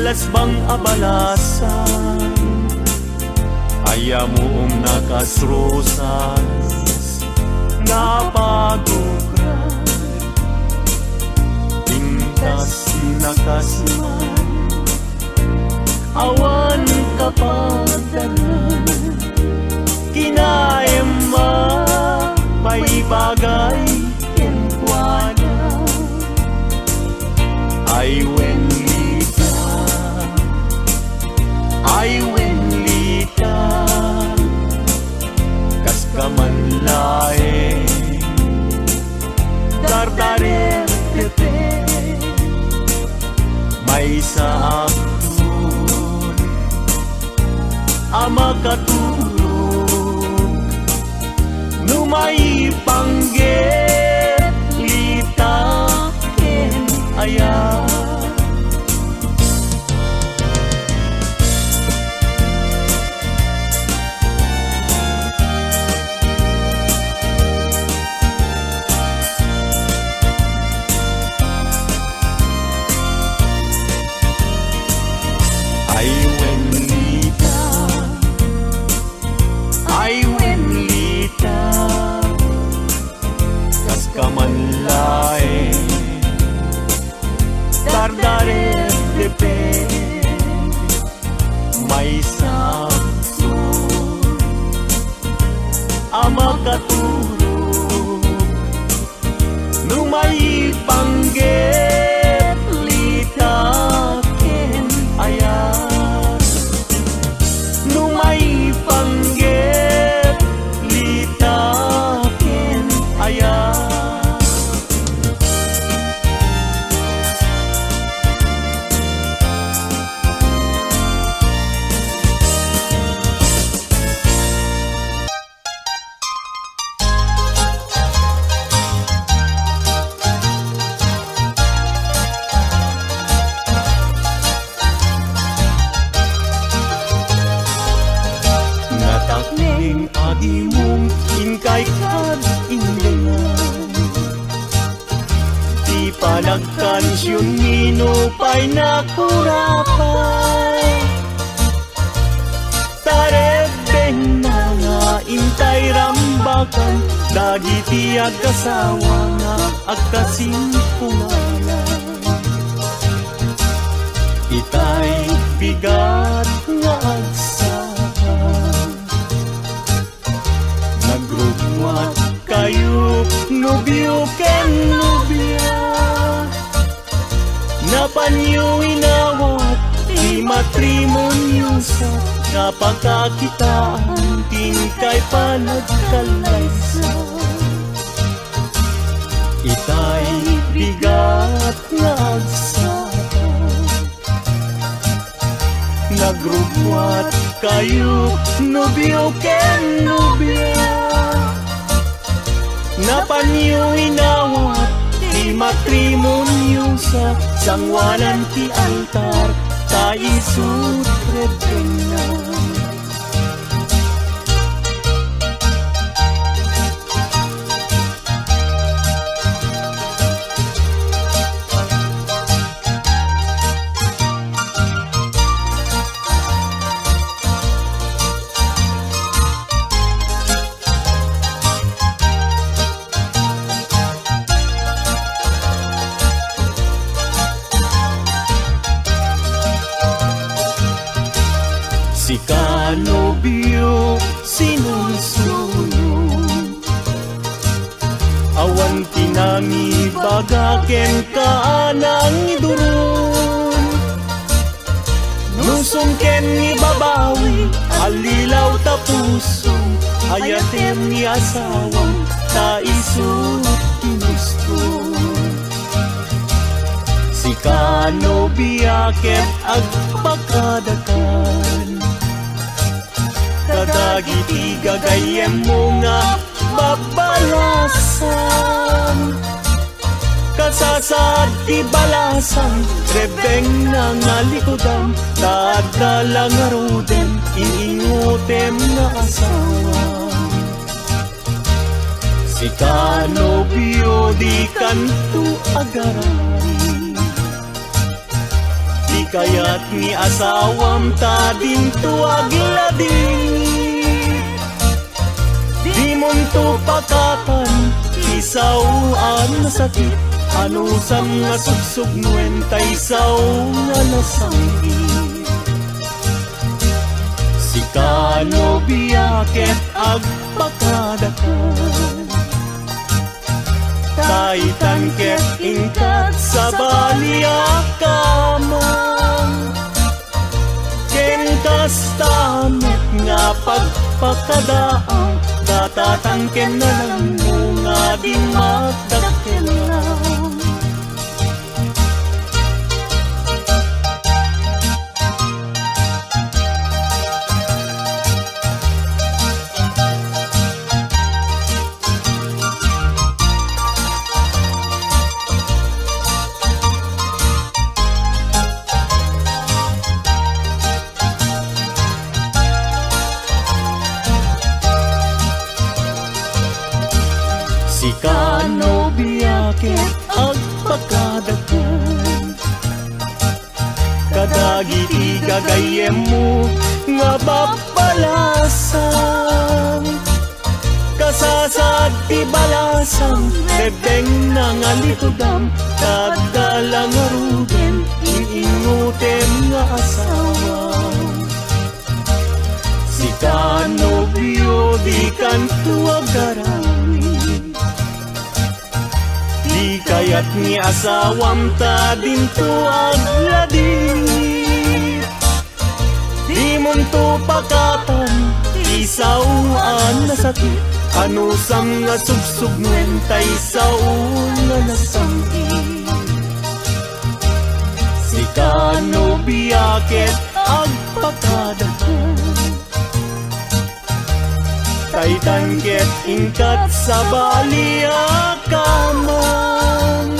Dalas bang abalasan, ayamoong nakasrosas, napagugran, pintas nakasman, awan kapadanan, kinayang mapaibagay kenkwana. Ay wenlita, ay wenlita, kas kamanlae, dardare tepe, may sa akun, ama katulog, numay pangget, lita ken aya. Ay wenlita, kas kamanlae, dardare tepe, may sabsun, ama katulog, numay pangget, lita ken ayat, numay pangget, lita ken ayat. Natakling agimong inkay kad indengan, di pa nagkansyon minupay na kurapay, tarebeng na nga intay rambakan, dagiti agkasawa nga agkasimpunganan. Itay bigat nga agsahan, nagrugwat kayo nobyo ken nobya, napanyo inawat di matrimonyo sa napagkakitaan, tingkay panagkalaysa. Itay bigat nga agsahan, nagrugwat kayo nobyo ken nobya, napanyo inawat di matrimonyo sa sangwanan ti altar, taisut rebengan. Si kanobyo sinusunod, awan tinami bagaken kaanang idurun, nusong ken ni babawi alilaw tapusong, ayatem ni asawang taisut tinustun. Si kanobya ket agpakadakan, kadagiti gagayem mo nga babalasan, kasasad ti balasan, rebeng na nga likodan, taadala nga ruden, iningutem nga asawa. Si kanobyo di kanto agarari, di kaya't ni asawam ta dinto aglading. Di monto pakatan isawaan na sakit, anusam nga sugsug nuwentay isaw nga nasangit. Si kano biyaket agpakadakan, kaitan ket ingkat sa baliakamang. Ken kastamet nga pagpakadaang, datatangken na lang mo nga di magdakelang. Si kano biyaket agpakadakan, kadagiti gagayem mo nga babalasang. Kasasad ti balasang rebeng na nga litudam, kadalang aruden iingutem nga asawa. Si kano biyo di kanto agarawi, di kaya't ni asawam ta dinto aglading. Di monto pakatan isawaan na sakit, anusam nga sugsug nuwentay isaw nga nasangit. Si kano biyaket agpakadakan, kaitan ket ingkat sa baliakamang.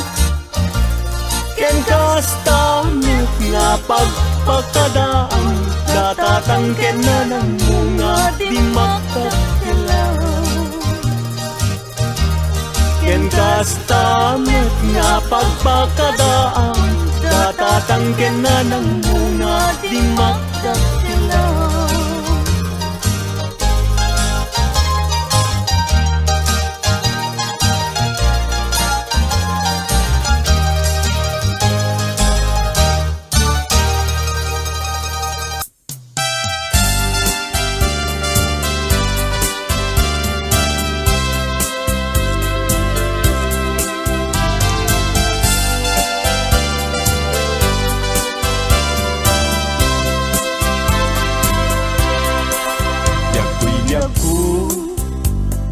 Ken kastamet nga pagpakadaang, datatangken na ng mga di magkakilang. Ken kastamet nga pagpakadaang, datatangken na ng mga di magkakilang.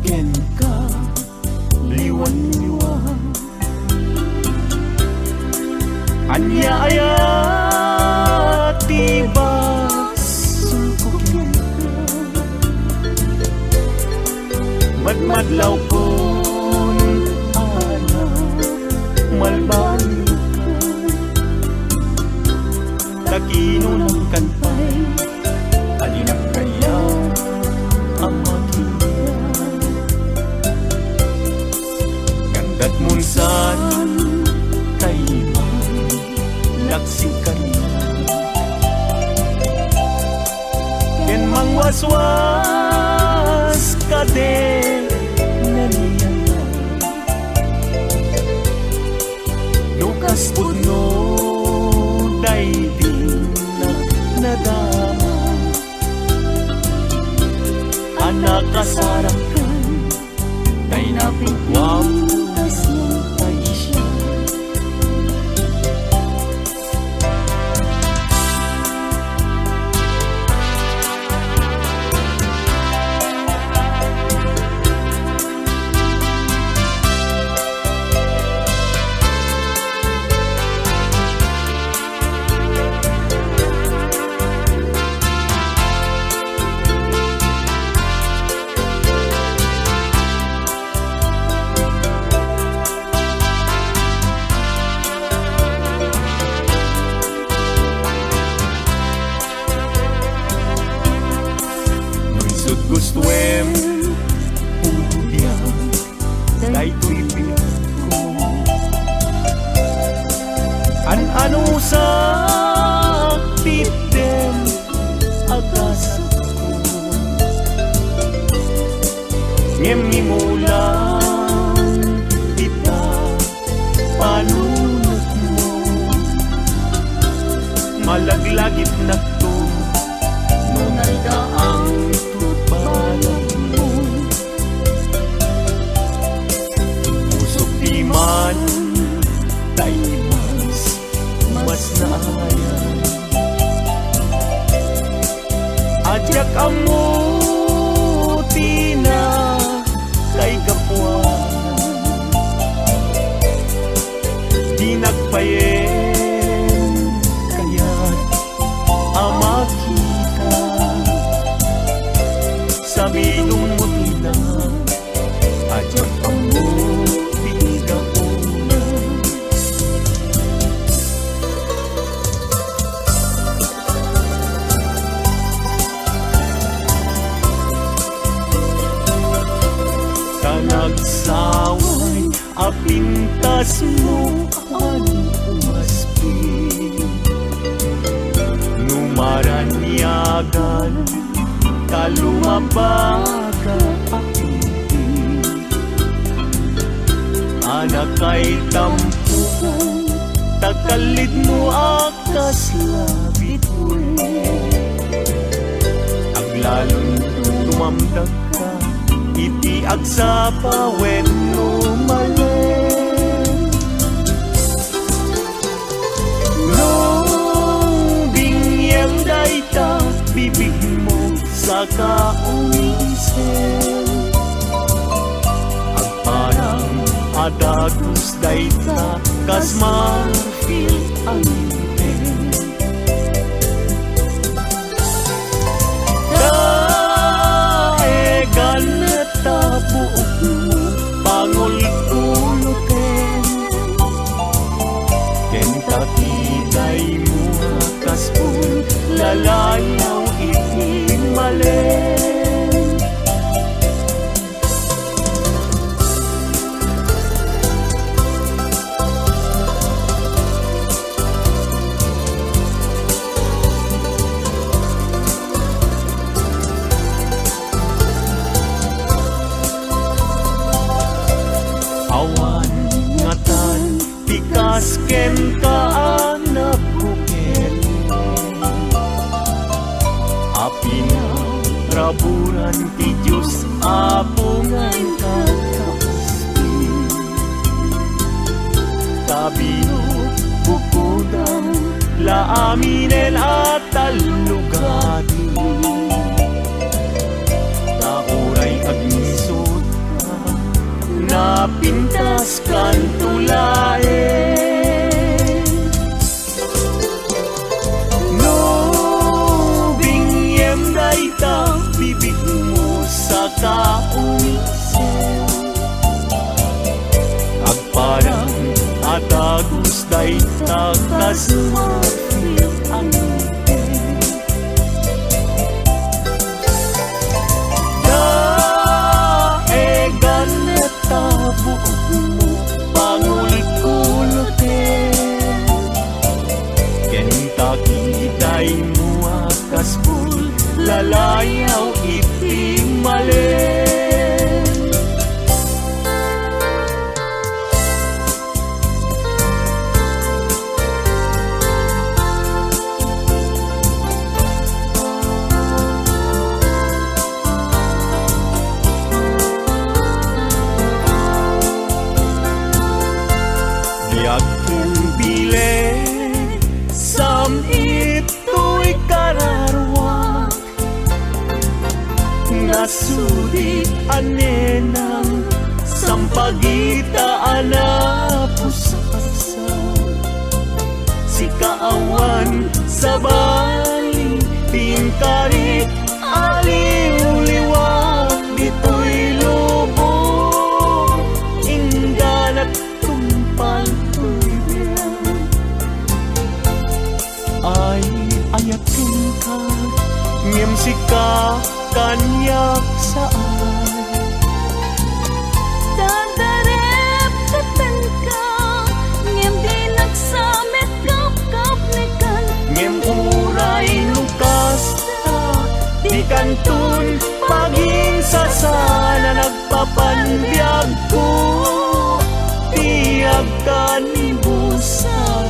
Ken ka liwan-liwan, anya-aya tibak sungkukin ka, madmadlaw kon ana malbalo ka. Takino ng kanpay, alinak kaya ang makiyan. Ganda't munsan kay laksing kanya, ken mangwaswas ka din naniyan. Lukas pudno daydin na nadama, anak kasarakan kay napigwam tas mong paisya. Gustuem ubiang daytoy biyak ko, an-ano sa ngem nimulang kita panunot mo, malaglagit na to nung nagdaang tubalan mo. Pusok di man tayo mas naayan, adyak amuti na kay kapuan, di nagpayen kaya't amakita, sabi nung muti na adyak amuti kapuan. Nagsaway apintas mo ang umaspi, numaranyagan kalumabaga akinti, anak kay tampukan takalid mo akas labit mo, aglalon tumamdag ka iti agsapa when lumalen. Nung bingyang dayta bibig mo sa kaumisen, agparang adagos dayta kas marfil ang ngipin. Buok mo pangul-ulutin, kentakiday mo kaspun lalayaw iti malen. Awan ngatan tikas ken kaanak bukel, api na raburan ti Diyos apungan kakaspi, kabino bukudang laaminen at talugati, nauray agnisot napintas kan tulaen. No bingyem dayta bibig mo sa kaumisen, agparang atagos dayta kas marfil ang ngipin. Buok mo pangul-ulutin, kentakiday mo akas pul lalayaw iti malen. Yakin bile sam ito'y kararwa, nasudi anenang sampagitaan na pusasa, si kaawan sa bali tingkari aliw-liwag dito'y lubong ingganat tumpal ay ayatin ka, ngem sika kanyak saan. Dadarep katan ka, ngem di nagsamit kap-kap nikan, ngem uray lukas ta, di kantun paging sasana nagpa nagpapanbiyag ko, tiyag kanibusaran.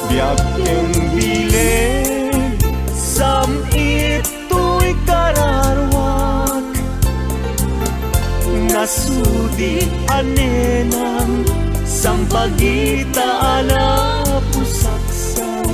Biag keng bilin, sam ito'y kararwak, nasudi anenang sampagita ala pusaksan.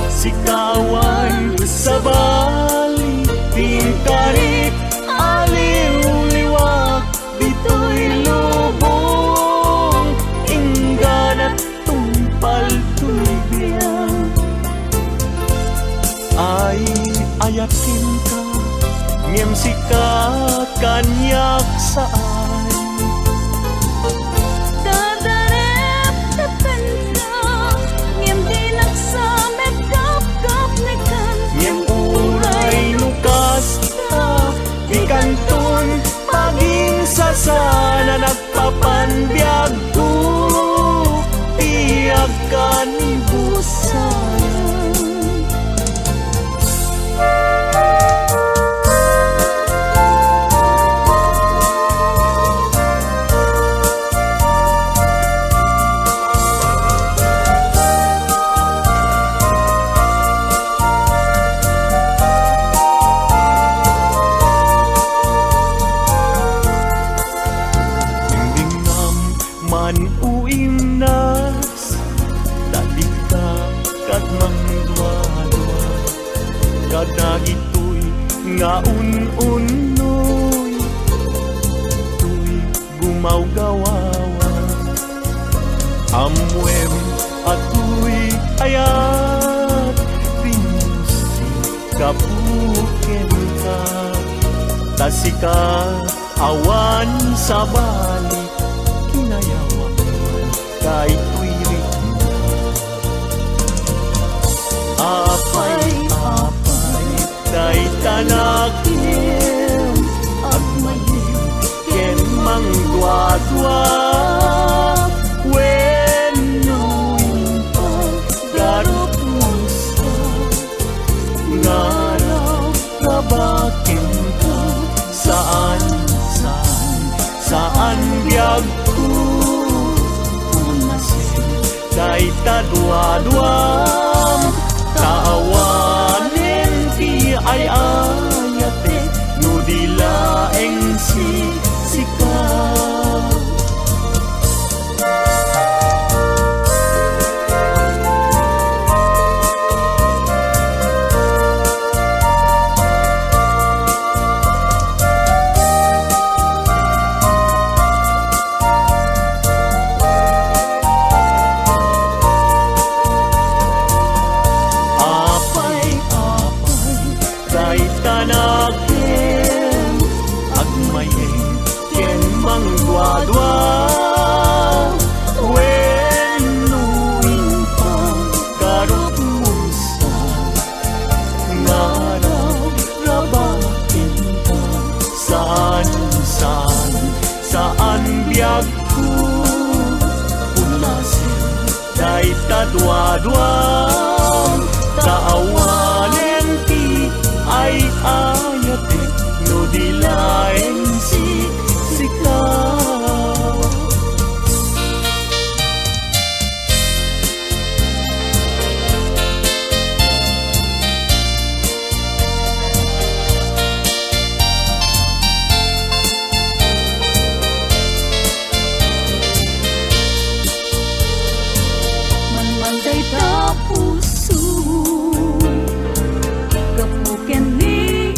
Sikawan sa bali, tingkarit aliw-liwak, dito'y lubong, ingganat tumpal tuibiyang. Ay ayakin ka, ngem sika kanyak saan. Dadarep tepen ka, ngem di nagsamet kap-kap ni kan. Ngem uray lukas ta, ikantun paging sasana nagpapanbiyag ko, tiyag kanibusaran. Man uim nas tadi ka kat mangdwa-dwa, kadag ito'y nga un-unoy, tuy gumaw-gawawa. Amwem ato'y ayat, pinusi kapuken ka, tasika awan sa balik, kinayawak kahit tuwirik na. Apay-apay kahit tanakim at mayim ken mangdwa-dwa, wenuin paggarot mo ngaraw kabakin ka, saan biyag ko unasin, kahit tadwa-dwam taawanin ti ay ayate, no dilaeng sikaw. Tanakim agmayeng ken mangdwa-dwa, wenuin paggarot mo ngaraw rabakin ka, saan biyag ko unasin, kahit tadwa-dwam taawanen ti ay ayate, no dilaeng sikaw. Manday ta puso, kapuken ni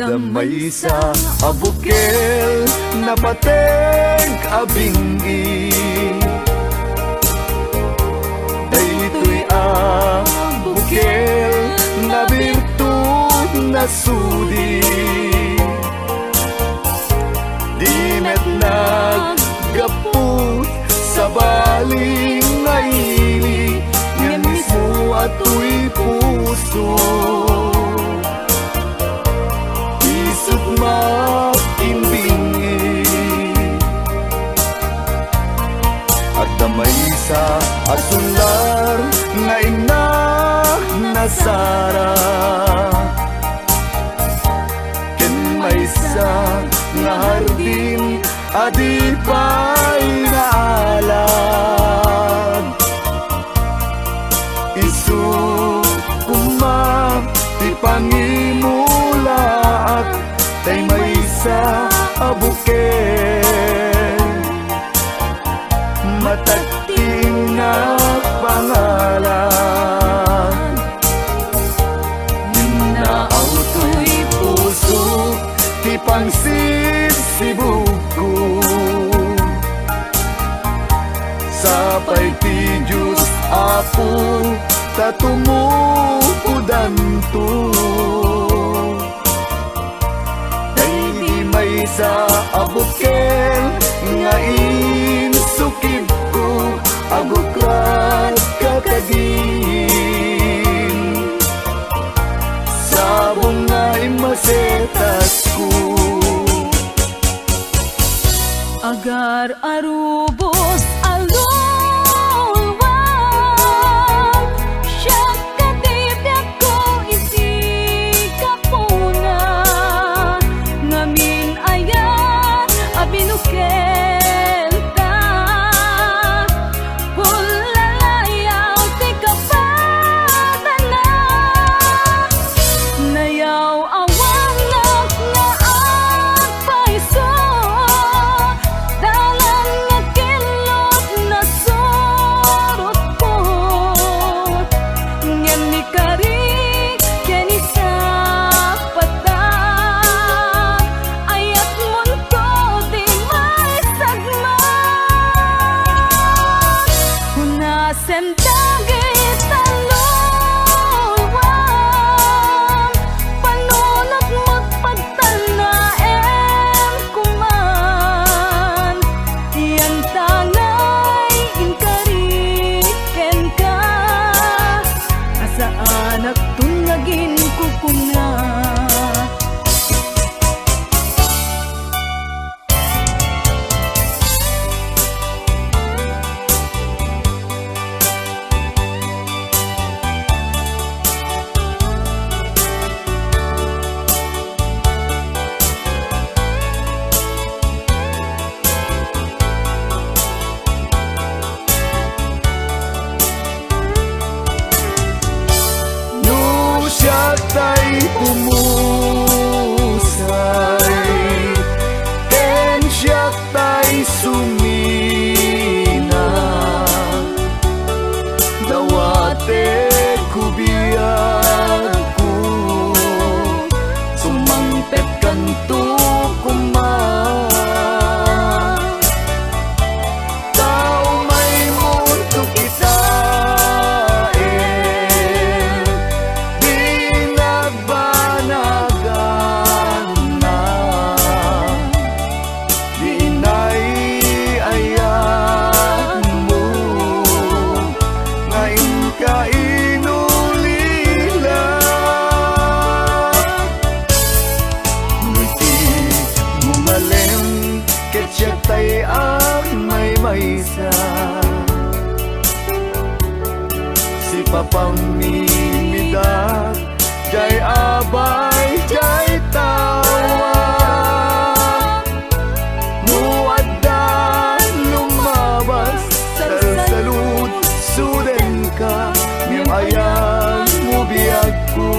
Damay sa abukel na pateng abingi Daytoy abukel na birtud na sudi Di met naggaput sa baling na ili Nga mismo ato'y puso Isip makimbingi At damay sa asular nga ina nasara Ken may sa nga hardin adi pa'y naalag Isu kuma ti pangimulaak tay may sa abuken matagting na pangalan Ninaaw to'y puso ti pangsisibuko Sapay ti Diyos Apo tatumukudan to May sa abukel nga insukib ko agukrat kakagin Sabong nga imasetas ko Agar arubos alulwang Siya katibyak ko isi kapuna Ngamin ayan abinukel ta Pulalayaw ti kapadana Nayaw awang nga agpaiso Dalan nga kilot na surot ko Ngem ni kari ken isa patag Ayat mon ko di may sagman Hunasen dagit talulwang Panunot magpagtanaem kuman Yan tangay inkariken ka Asaan at tungagin kukuna No siya tay pumusay Ken siya tay sumina Dawate kubiyag ko Sumangpet kanto kumang Tao may mundo kita Di nagbanagan na Di naiayan mo Ngayon ka inulila Ngiti mumalem Ket siya tay ang may maysa Si papang mimidak Jay abay, jay tawa Muaddan lumabas Salsalud, suden ka Ngem ayan mo biyag ko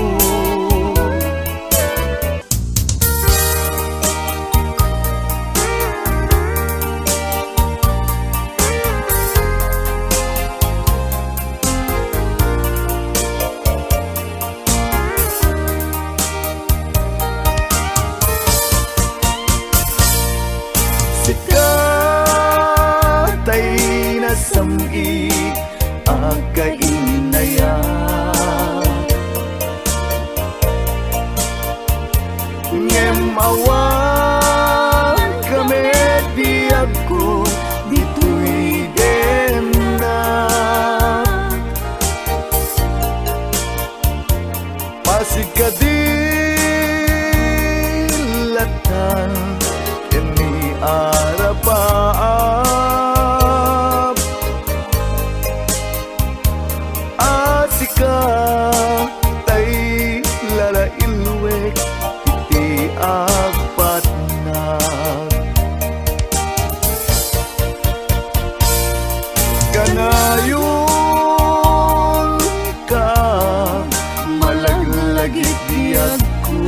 Ayan Ini arapaap Asika Tay lalailwek Iti apat na Kanayon ka Malaglagit diag ko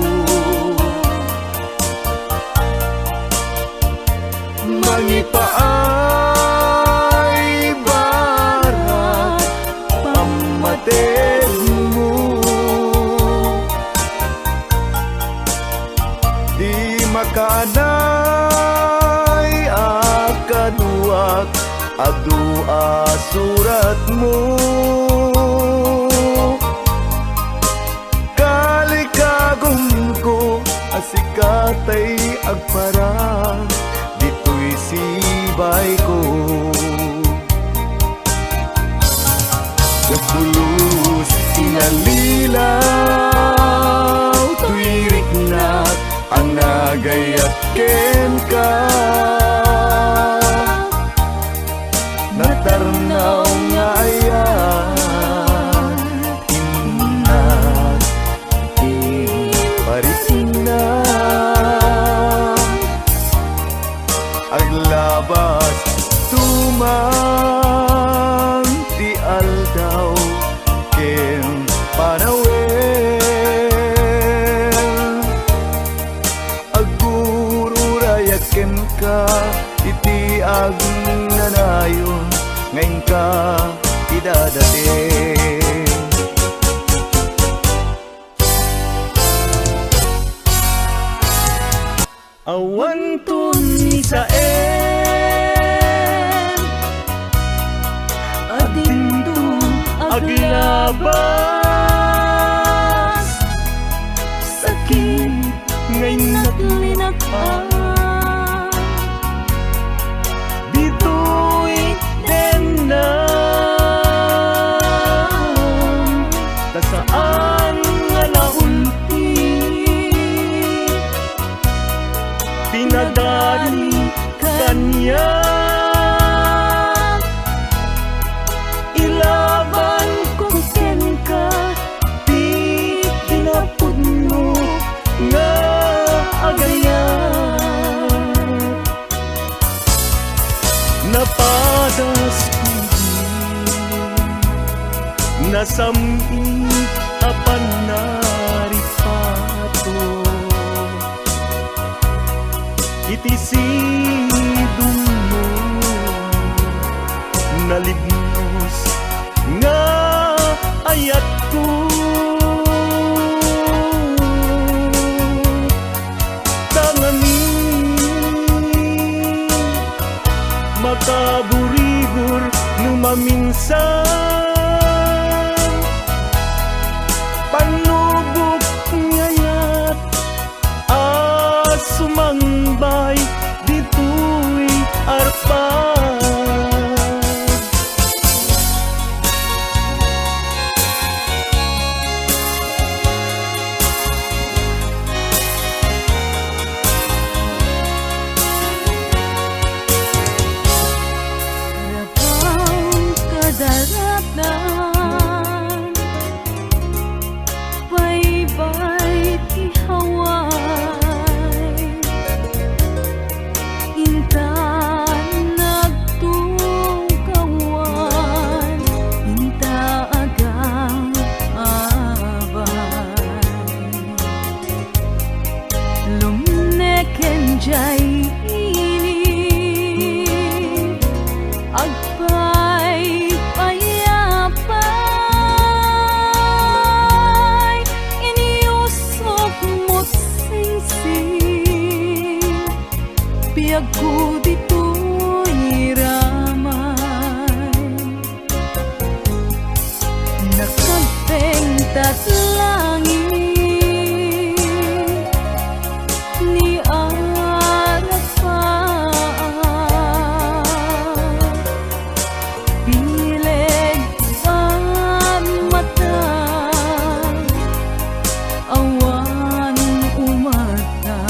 Mangipaay barat Pamated mo Di makanay akaduak Adua surat mo Kalikagom ko Asikatay agparang Dito'y sibay ko Gagulus sinalilaw Tuwirik na ang nagayakin ka Natarnaw nga ayan Inat Iparisin na Aglabas tumang Ti aldaw Ken panawin Agururayakin ka Iti agnanayon Ngayon ka idadating Awan tun sa Adindong aglabas Sakit ngayon Naklinakpan Dito'y tenan Tasaan nga naulti Pinadali kanya Ilaban ko ken ka Di pinapudno nga agayan Napadas Nasami apan naripato Iti sidong mo Nalibnos nga ayat ko Tangani Makaburigor numaminsan Panubok ngayat Sumangbay dito'y arpa Rabang kadaratan Baybay ti haway Intan nagtungkawan Inta agang abay Lumneken jay Agpay payapay Iniusok mo't singsing Biyag ko dito'y ramay Nakagpeng tatlangin Ni Bileg ang mata Awan umata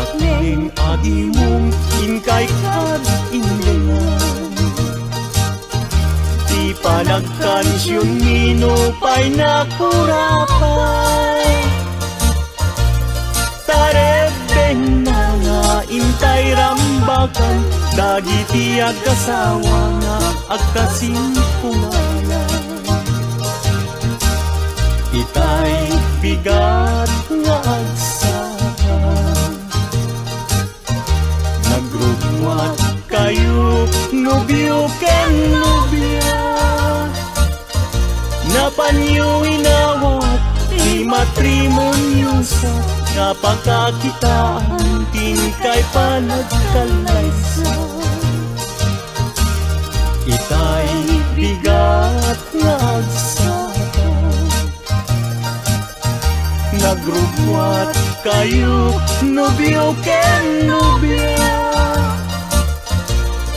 Akling agi mong inkay kad indengan. Di pa nagkansyon minupay na kurapay. Tarebeng na nga intay rambakan. Dagiti agkasawa nga agkasimpunganan. Itay bigat nga agsahan. Nagrugwat kayo nobyo ken nobya. Napanyo inawat di matrimonyo sa napakakitaan tingkay panagkalaysa. Itay bigat nga agsahan. Nagrugwat kayo nobyo ken nobya.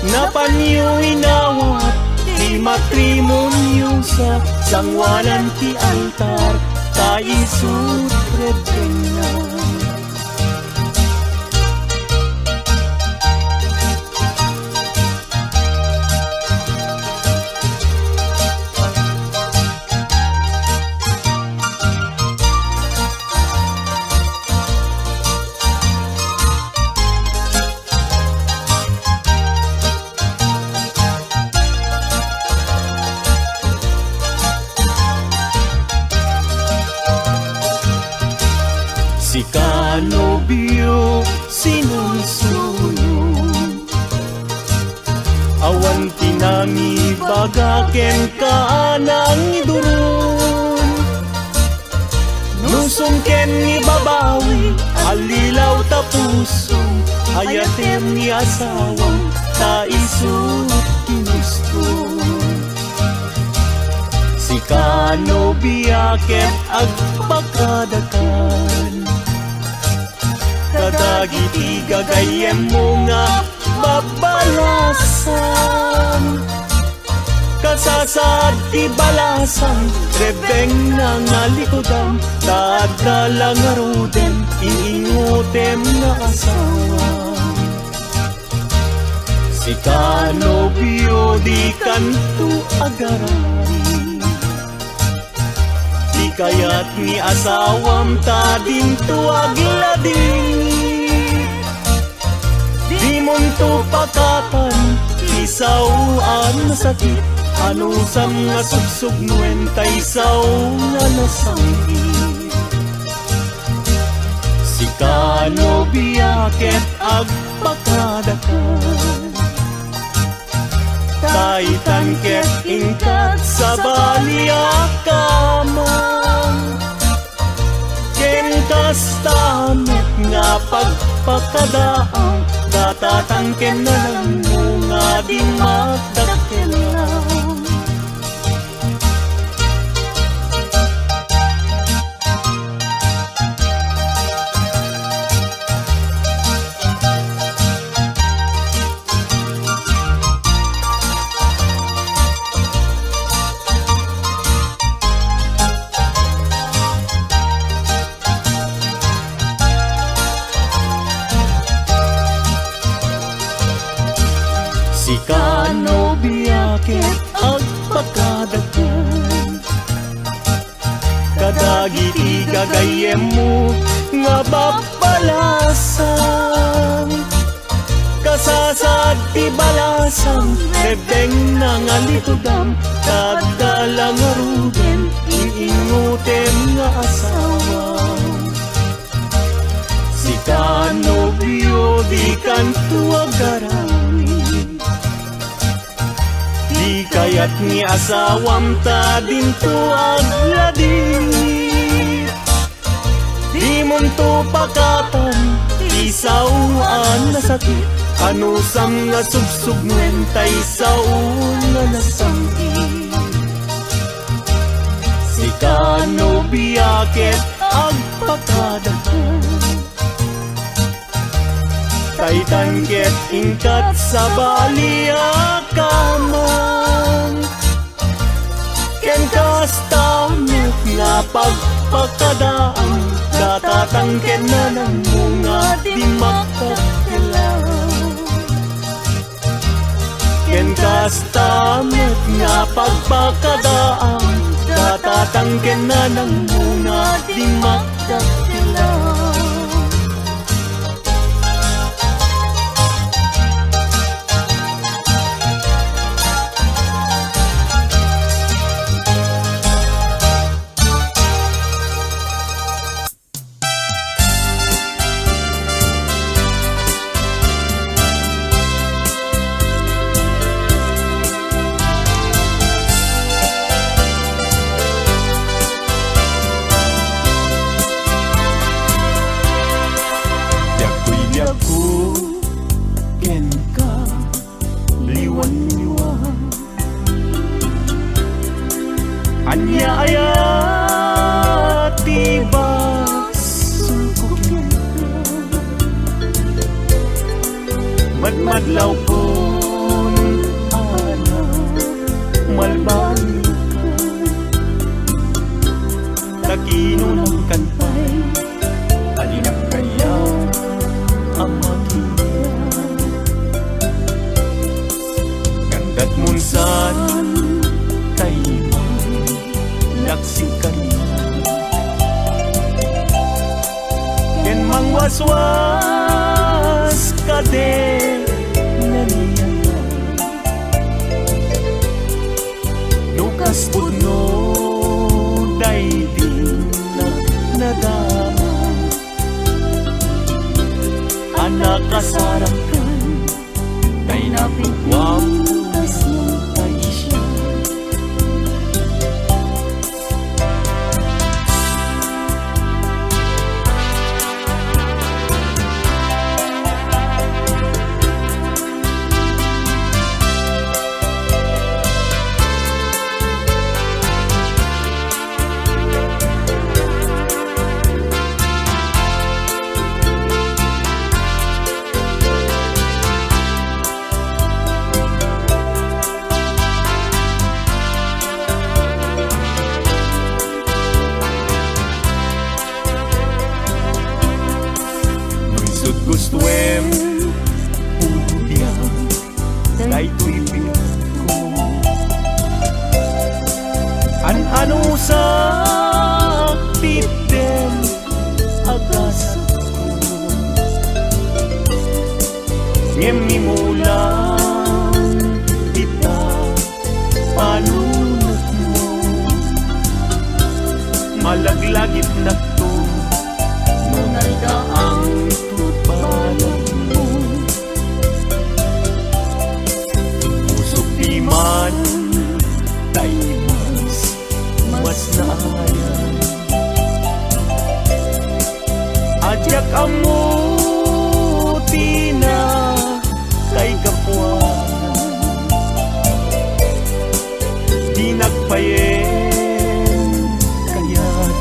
Napanyo inawat di matrimonyo sa sangwanan ti altar kaisut rebengan. Si kanobyo sinusunod, awan tinami bagaken kaanang idurun. Nusong ken ni babawi, alilaw tapusong, ayatem ni asawang taisut kinustun. Si kanobya ket agpakadakan. Kadagiti gagayem mo nga babalasan. Kasasad ti balasan, rebeng na nga likodan. Dadala nga ruden, iingutem na asawa. Si kanobyo di kanto agarari. Di kayat ni asawam ta dinto aglading. Di munto pakatan, isawaan na sakit. Anusam nga sugsug nuwenta isaw nga nasangit. Si kanobya ket agpakadakan. Kaitan ket ingkat sa baliakaman. Ken kastamet nga pagpakadaan. Datatangken na lang mo nga di magdakelang. Si kanobya ket agpakadakan. Kadagiti gagayem mo nga babalasan. Kasasad ti balasan, rebeng na nga litudam. Dadala nga ruden, iingutem nga asawa. Si kanobyo di kanto agarawi. Di kayat ni asawam ta dinto aglading. Di munto pakatan, isawaan na sakit. Anusam nga sugsug nuwenta isaw nga nasangit. Si kanobya ket agpakadakan. Kaitan ket ingkat sa baliakaman. Ken kastamet nga pagpakadaan. Datatangken na ng mga di makakalaw. Ken kastamet nga pagpakadaan, datatangken na ng mga di makakalaw. Ken ka liwan-liwan, anya aya tiba sungkukin ka, madmadlaw kon ana malbani ka, takino ng kantay alinak kaya ang makita. Ganda't munsan tayo laksing kanina, ken mangwaswas ka din naniyayay, lukas pudno day din nadama, anak kasarakan kay napigwapas ng paisya. Gustuem pudiang kay tuy ko ano sa titen agas ko ngem mimulang kita panunot mo malaglagit na to nunay daang man tayo mas naayan, adyak amuti na kay kapuanan, di nagpayen kaya't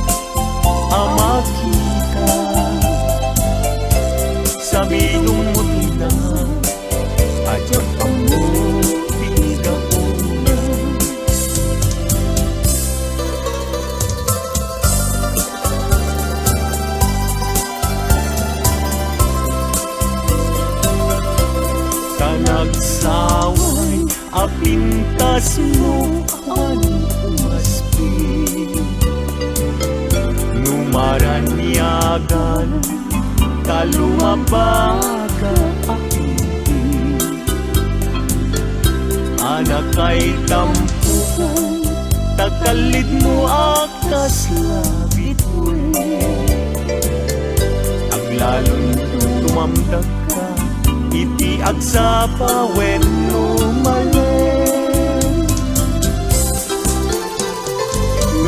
amakita, sabi dumuti na adyak amuti. Nagsaway apintas mo ang umaspi, numaranyagan kalumabaga apinti, anak kay tampukan takalid mo akas labit aglalon tumamdag ka iti agsapa when lumalen,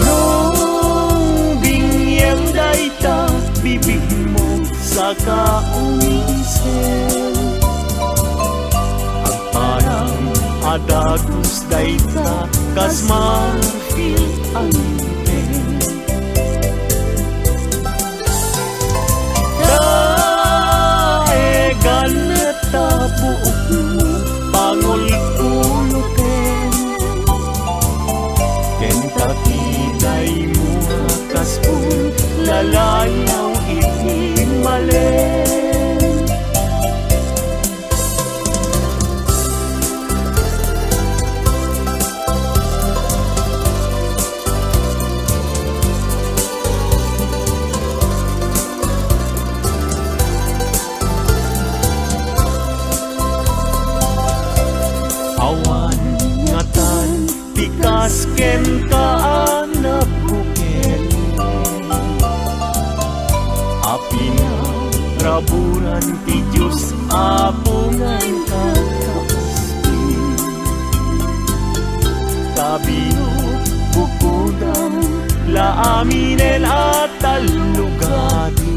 nung bingyang dayta bibig mo sa kaumisen, ang parang adagus dayta kas marfil ang tabuok mo pangul-ulutin, ken takiday mo kaspun lalayaw Raburan ti Diyos apungan kakaspi Kabino bukudang laaminen at talugati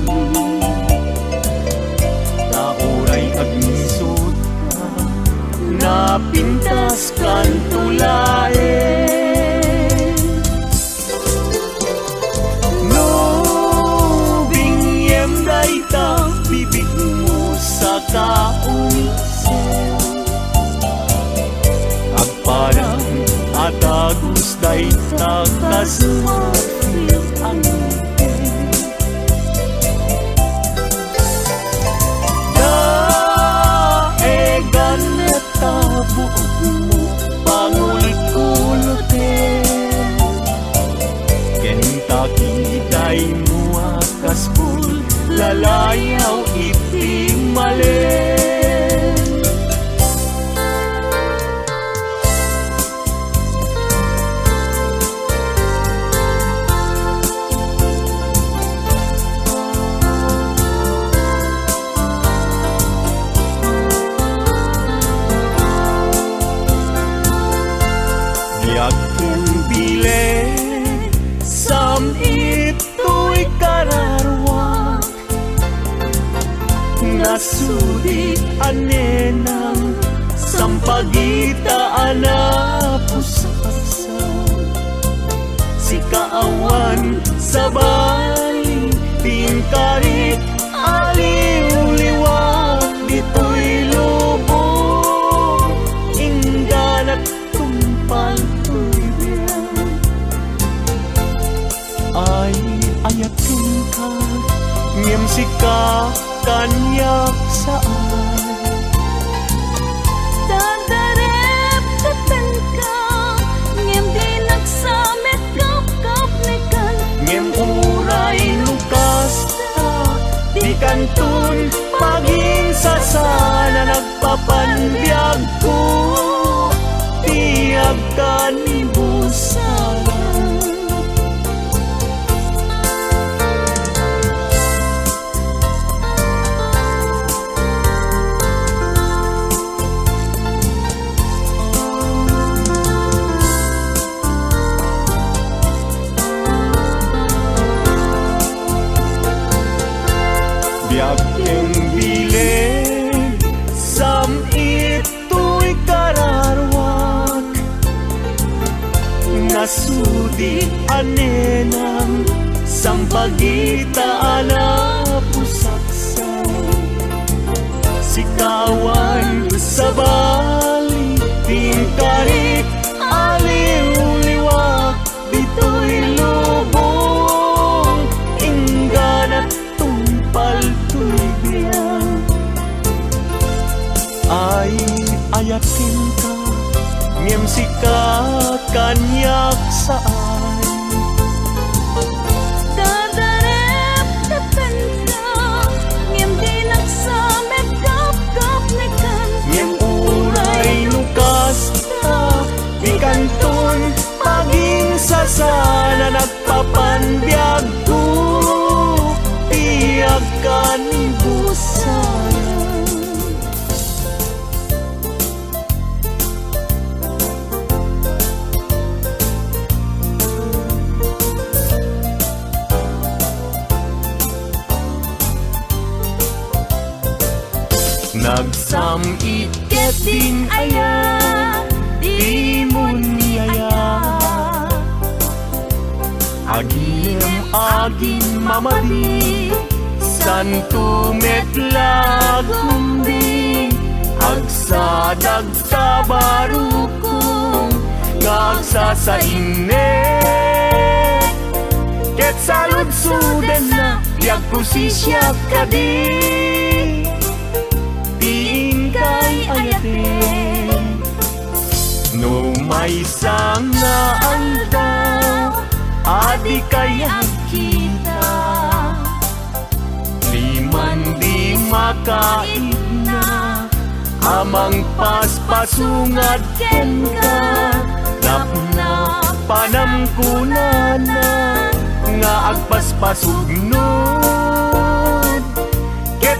Nauray agnisot ka napintas kan tulae No bingyem dayta bibig mo sa kaungisem Agparang at agus dayta kasmafil ang Daegan na buok mo pangul-kulutin Kentucky day mo akaspul lalayaw iting malin Yakin bile sam ito'y kararwa Nasudi anenang sampagita anapusasa Si kaawan sa bali tingkari aliw-liwag dito'y lubong Ingganat tumpal ay ayatin ka ngem sika kanyak saan Dadarep tatan ka ngem di nagsamet kap nikan ngem uray lukas ta di kantun paging sasana nagpapanbiag ko tiag ka ni busalan Yakin bilen sam ito'y kararwak Nasudi anenang sampagita anapusaksan Sikawan sa bali tingkarit aliw-liwag dito'y lubong ingganat paltuibiyang ay ayatin ka ngem sika kanyak saan Dadarep tatan ka ngem di nagsamet kap nikan ngem uray lukas ta di kantun paging sasana nagpapanbiag ko tiag ka ni busalan Nagsamit ket din aya di mo niyaya agin mamadi santo metla gundi agsadag sa barukong ngagsa sa innet ket saludsuden na biag prosisya kadi tingkay ayatin no may sanga aldaw adi kaya kita liman di makaid na amang paspasungad ken ka napna panamkunana nga agpaspasugnod ket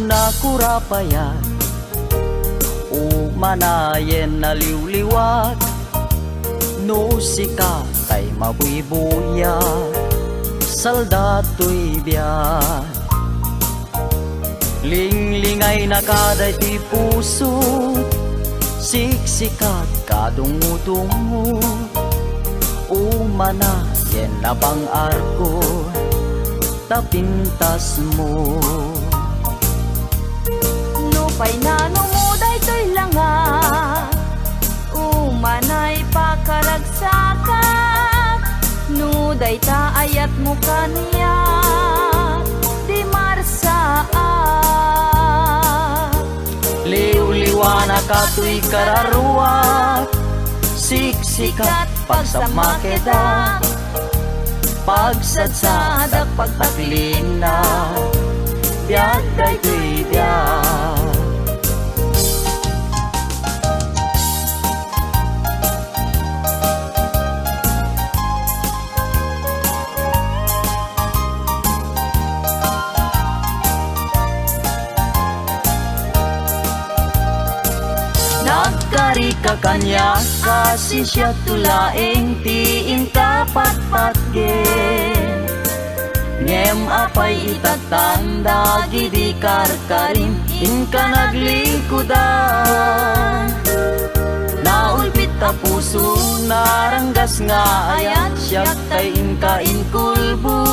na kurapayat umanayen na liwliwat no sika tay mabuibuya saldato'y biyat linglingay na kaday ti puso siksikat kadungo-dungo umana yen na bang arko tapintas mo No pay nanumuday to'y langa umanay pakaragsakat nuday ta ayat mo kaniya di marsaat liw-liwana kato'y kararuat siksikat pagsamakeda pagsadsadak pagtaklin na biyag dayto'y biyag nagkari ka kanya kasi siya tulaing tiin kapatpatgen ngem apay itatanda gidi karkarin inka naglingkudan naulpit ta puso naranggas nga ayat siyak tay inka inkulbo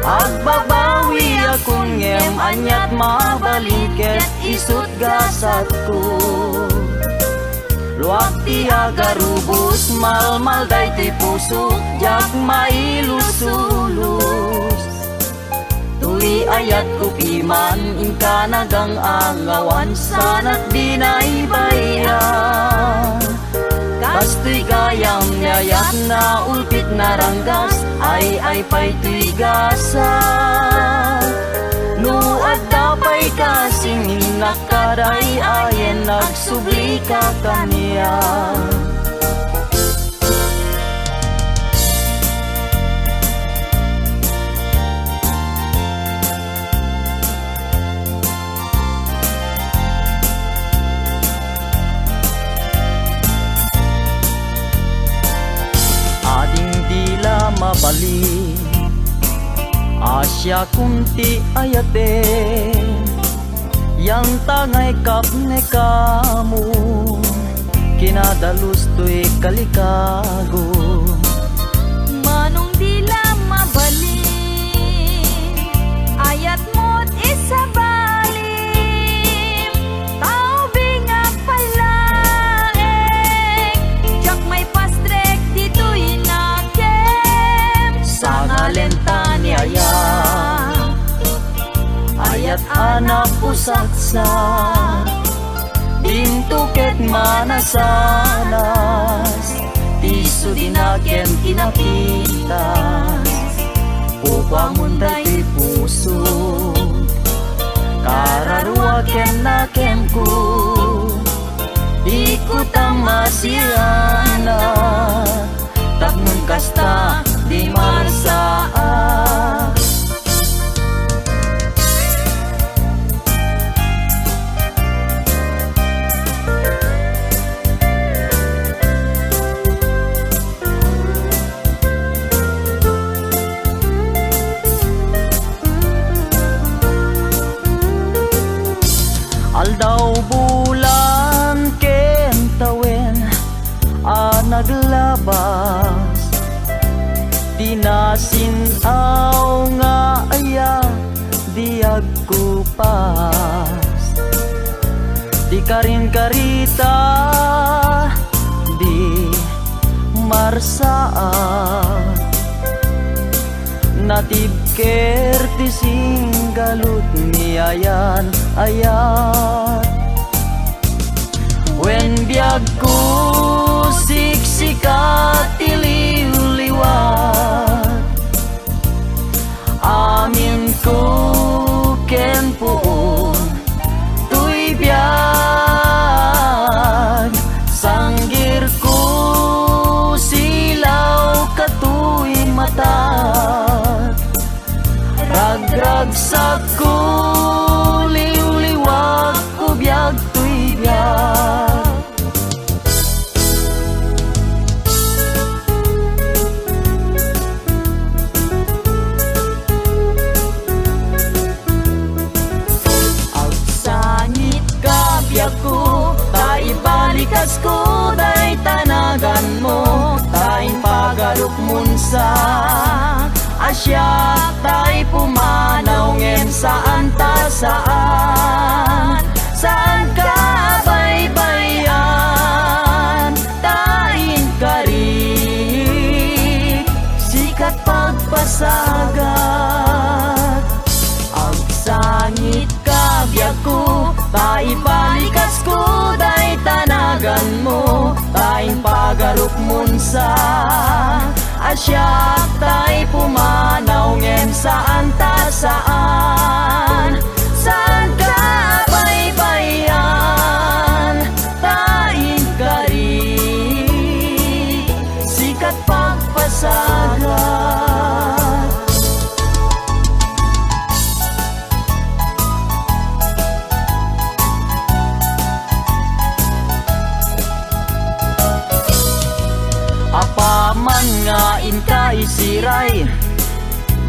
agbabawi akong ngem anyat mabaliket isut gasat ko luwag ti agarubos malmal day ti puso jak mailusulus tuy ayat ko piman inka nagang angawan sanat di naibayan kasto'y gayam nyayat na ulpit na ranggas ay pa'y tuy gasa no adda pa'y kasing nakaday ayen nagsubli ka kaniya ading dila mabali asya kunti ayate yang tangay kapne kamu kinadalus to'y kalikago manong dila mabali ayat mo't isabalim tao bingak palaeng jak may pastrek dito'y nakem sa ngalenta ni ayat anak pusaksa dintuket manasanas tiso dinaken kinapitas upang munday ti puso kararuaken na kemku ikut ang masirana tapnon kasta di marsaat aldaw bulan ken tawen naglabas tinasinaw nga aya diag kupas di karin karita di marsaat natib kerti singgalut niayan ayat wen biag ko siksikat tiliw-liwat amin ko ken puon tuy biag sanggir ko silaw katuy mata ragragsak ko sa Asya tay pumanaw ngem saan ta saan ka baybayan tain kari sikat pagpasagat ang sangit kabyag ko tay balikas ko day tanagan mo taing pagarukmon sa Asya tay pumanaw ngem saan ta saan ka baybayan taing kari sikat pagpasagat apaman nga inka isiray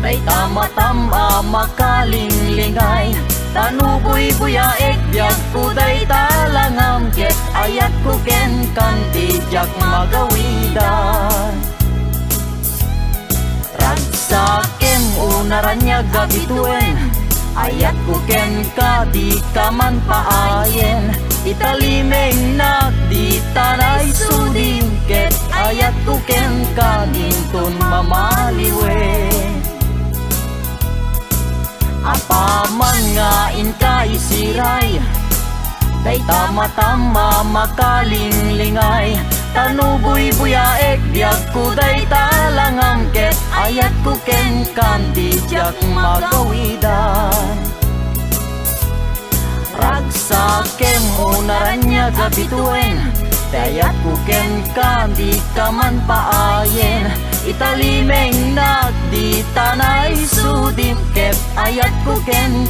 may tama-tama makalinglingay tanuboy buyaek biag kuday talangam ket ayat ko ken kanti jak magawidan ragsakem unaranya gabituen ayat ko ken ka di kaman paayen italimeng nak di tanay sudin ket ayat ko ken ka dinton mamaliwe apaman nga inka isiray day tama-tama makalinglingay tanuboy buyaek biag kuday talangam ket ayat ko ken kanti jak magawidan ragsakem unaranya gabituen ayat ko ken kanti kaman paayen italimeng nak di tanay sudim ket ayat ko ken